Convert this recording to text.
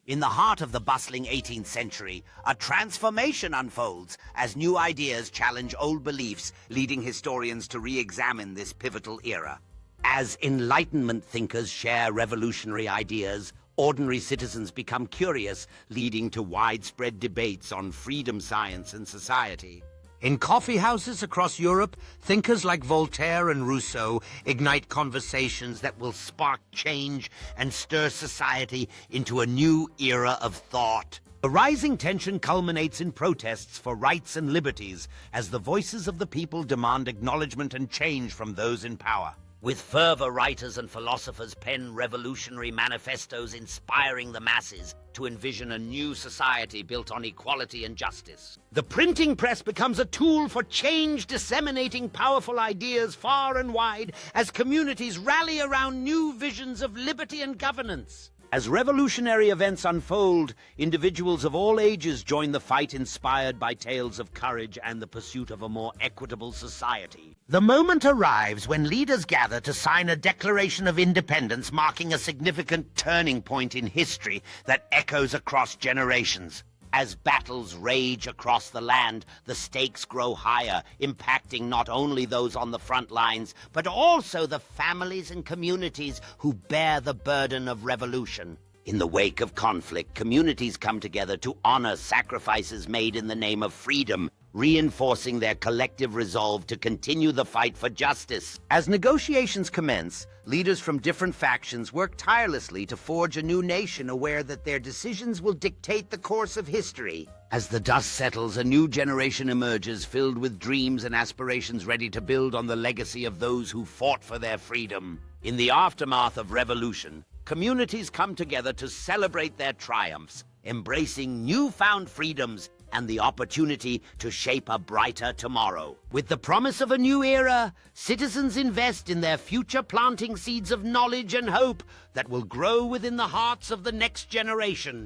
In the heart of the bustling 18th century, a transformation unfolds as new ideas challenge old beliefs, leading historians to re-examine this pivotal era. As Enlightenment thinkers share revolutionary ideas, ordinary citizens become curious, leading to widespread debates on freedom, science, and society. In coffee houses across Europe, thinkers like Voltaire and Rousseau ignite conversations that will spark change and stir society into a new era of thought. The rising tension culminates in protests for rights and liberties as the voices of the people demand acknowledgement and change from those in power. With fervor, writers and philosophers pen revolutionary manifestos inspiring the masses to envision a new society built on equality and justice. The printing press becomes a tool for change, disseminating powerful ideas far and wide as communities rally around new visions of liberty and governance. As revolutionary events unfold, individuals of all ages join the fight, inspired by tales of courage and the pursuit of a more equitable society. The moment arrives when leaders gather to sign a Declaration of Independence, marking a significant turning point in history that echoes across generations. As battles rage across the land, the stakes grow higher, impacting not only those on the front lines, but also the families and communities who bear the burden of revolution. In the wake of conflict, communities come together to honor sacrifices made in the name of freedom, reinforcing their collective resolve to continue the fight for justice. As negotiations commence, leaders from different factions work tirelessly to forge a new nation, aware that their decisions will dictate the course of history. As the dust settles, a new generation emerges, filled with dreams and aspirations, ready to build on the legacy of those who fought for their freedom. In the aftermath of revolution, communities come together to celebrate their triumphs, embracing newfound freedoms and the opportunity to shape a brighter tomorrow. With the promise of a new era, citizens invest in their future, planting seeds of knowledge and hope that will grow within the hearts of the next generation.